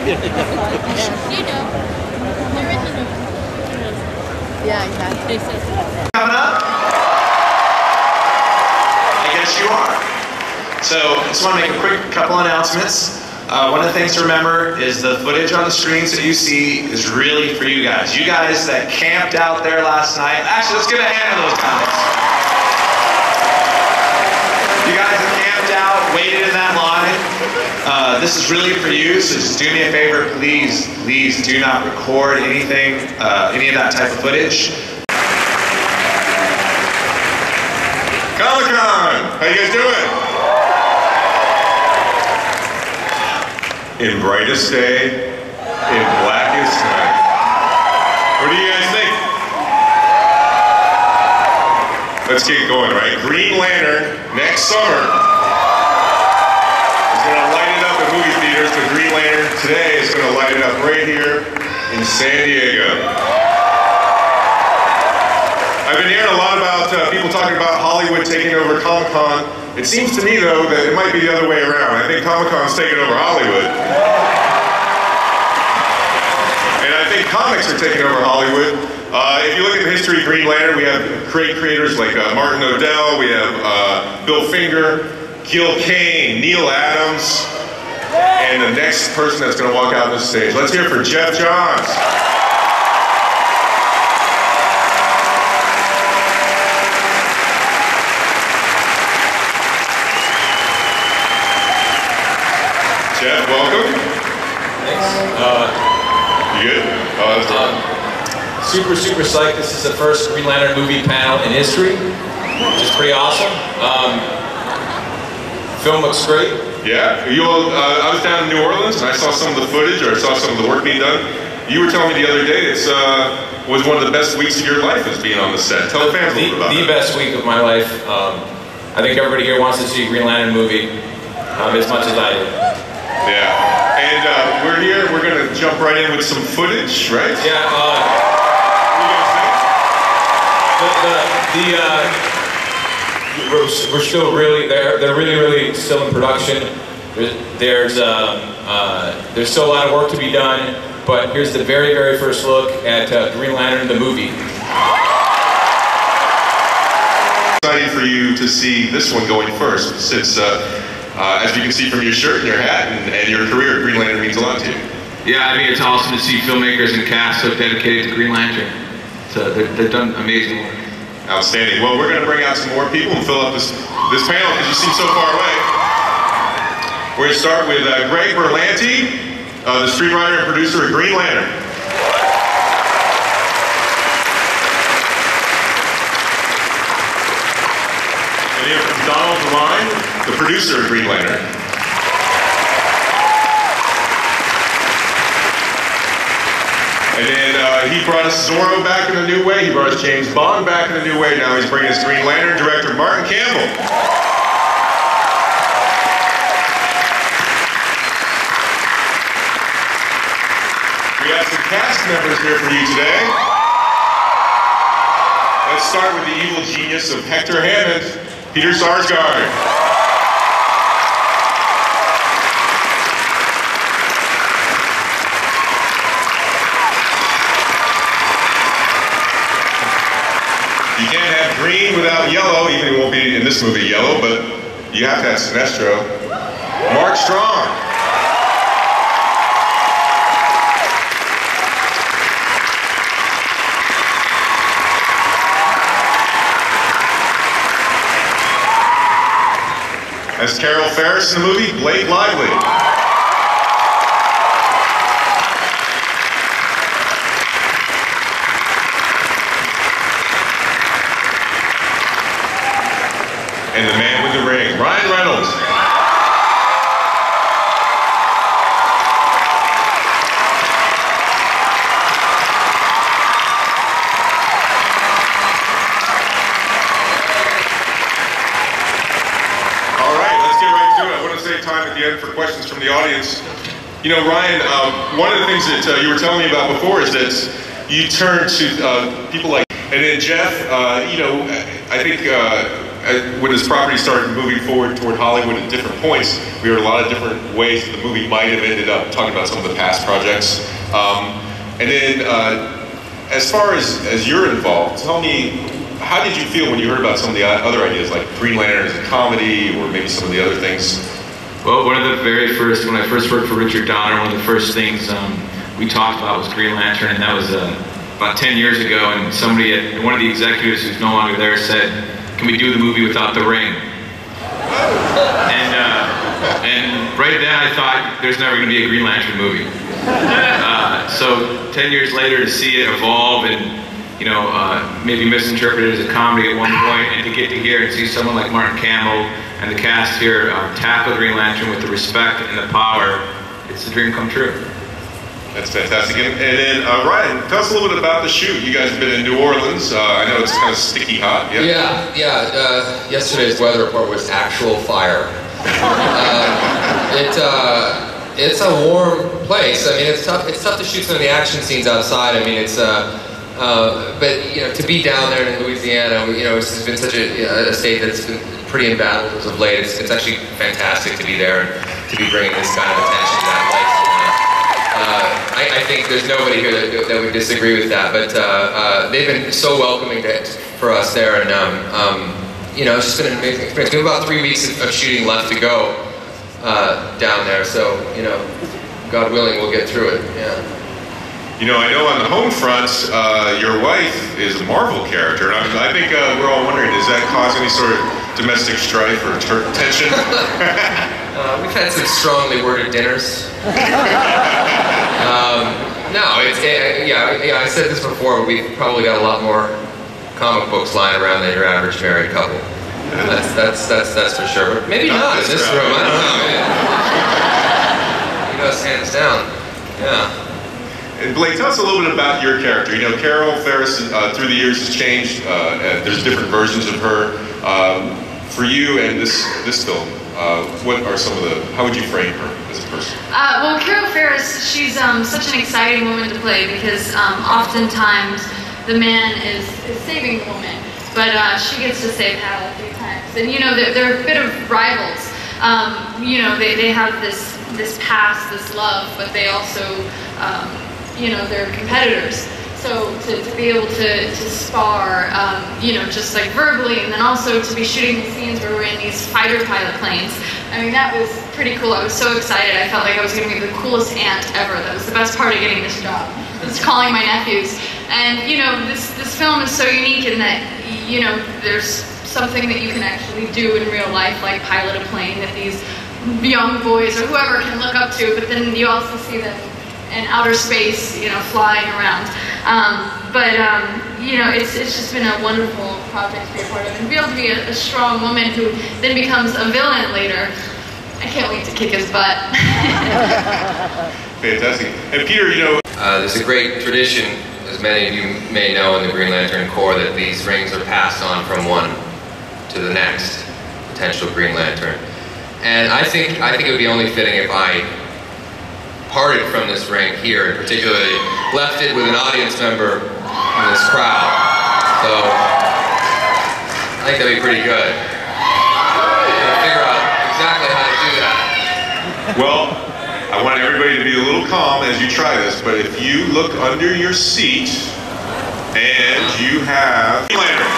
You know. They're in the room. Yeah, exactly. Coming up? I guess you are. So, I just want to make a quick couple announcements. One of the things to remember is the footage on the screens that you see is really for you guys. You guys that camped out there last night. Actually, let's give a hand to those guys. You guys that camped out, waited in that line. This is really for you, so just do me a favor, please do not record anything, any of that type of footage. Comic-Con! How you guys doing? In brightest day, in blackest night. What do you guys think? Let's get going, right? Green Lantern, next summer, is going to light it up in movie theaters, but Green Lantern today is going to light it up right here in San Diego. I've been hearing a lot about people talking about Hollywood taking over Comic-Con. It seems to me, though, that it might be the other way around. I think Comic-Con's taking over Hollywood. And I think comics are taking over Hollywood. If you look at the history of Green Lantern, we have great creators like Martin O'Dell, we have Bill Finger, Gil Kane, Neil Adams, and the next person that's going to walk out on this stage. Let's hear it for Geoff Johns. Jeff, welcome. Thanks. You good? That's fun. Super psyched. This is the first Green Lantern movie panel in history, which is pretty awesome. Film looks great. Yeah, I was down in New Orleans and I saw some of the footage, or I saw some of the work being done. You were telling me the other day it was one of the best weeks of your life as being on the set. Tell the fans a little bit about the best week of my life. I think everybody here wants to see a Green Lantern movie as much as I do. Yeah, and we're here, we're going to jump right in with some footage, right? Yeah, what do you guys think? we're still really, they're really still in production. There's still a lot of work to be done, but here's the very first look at Green Lantern, the movie. Excited for you to see this one going first, since as you can see from your shirt and your hat and your career, Green Lantern means a lot to you. Yeah, I mean, it's awesome to see filmmakers and cast so dedicated to Green Lantern. So they've done amazing work. Outstanding. Well, we're going to bring out some more people and fill up this panel because you seem so far away. We're going to start with Greg Berlanti, the screenwriter and producer of Green Lantern. And here from Donald Devine, the producer of Green Lantern. And then he brought us Zorro back in a new way. He brought us James Bond back in a new way. Now he's bringing us Green Lantern director Martin Campbell. We have some cast members here for you today. Let's start with the evil genius of Hector Hammond, Peter Sarsgaard. You can't have green without yellow, even it won't be in this movie yellow, but you have to have Sinestro. Mark Strong. As Carol Ferris in the movie, Blake Lively. And the man with the ring, Ryan Reynolds. All right, let's get right to it. I want to save time at the end for questions from the audience. You know, Ryan, one of the things that you were telling me about before is that you turn to people like, and then Jeff, you know, I think when this property started moving forward toward Hollywood at different points, we heard a lot of different ways that the movie might have ended up, talking about some of the past projects. And then, as far as you're involved, tell me, how did you feel when you heard about some of the other ideas, like Green Lantern as a comedy, or maybe some of the other things? Well, one of the very first, when I first worked for Richard Donner, one of the first things we talked about was Green Lantern, and that was about 10 years ago, and somebody, one of the executives who's no longer there said, "Can we do the movie without the ring?" And right then I thought, there's never going to be a Green Lantern movie. So 10 years later, to see it evolve and maybe misinterpreted as a comedy at one point, and to get to hear and see someone like Martin Campbell and the cast here tackle Green Lantern with the respect and the power, it's a dream come true. That's fantastic. And then, Ryan, tell us a little bit about the shoot. You guys have been in New Orleans. I know it's kind of sticky hot. Yeah. Yesterday's weather report was actual fire. It's a warm place. I mean, it's tough to shoot some of the action scenes outside. I mean, it's but to be down there in Louisiana, it's been such a state that's been pretty in battle as of late. It's actually fantastic to be there and to be bringing this kind of attention to that place. I think there's nobody here that would disagree with that, but they've been so welcoming for us there, and it's just been an amazing experience. We have about 3 weeks of shooting left to go down there, so God willing, we'll get through it. Yeah. I know on the home front, your wife is a Marvel character, and I think we're all wondering, does that cause any sort of domestic strife or tension? We've had some strongly worded dinners. I said this before, but we've probably got a lot more comic books lying around than your average married couple. That's for sure. But maybe not in this room. I don't know. You guys hands down. Yeah. And Blake, tell us a little bit about your character. Carol Ferris through the years has changed. There's different versions of her. For you and this film, what are some of how would you frame her as a person? Well, Carol Ferris, she's such an exciting woman to play because oftentimes the man is saving the woman, but she gets to save Hal a few times. And they're a bit of rivals. They have this past, this love, but they also they're competitors. So to be able to spar, just like verbally, and then also to be shooting the scenes where we're in these fighter pilot planes. I mean, that was pretty cool. I was so excited. I felt like I was going to be the coolest aunt ever. That was the best part of getting this job. Just calling my nephews. And this film is so unique in that there's something that you can actually do in real life, like pilot a plane that these young boys or whoever can look up to. But then you also see them in outer space, flying around. It's just been a wonderful project to be a part of, and be able to be a strong woman who then becomes a villain later. I can't wait to kick his butt. Fantastic. And Peter, there's a great tradition, as many of you may know, in the Green Lantern Corps, that these rings are passed on from one to the next potential Green Lantern. And I think it would be only fitting if I parted from this ring here, and particularly left it with an audience member in this crowd. So I think that'd be pretty good. Gotta figure out exactly how to do that. Well, I want everybody to be a little calm as you try this, but if you look under your seat and you have Green Lantern.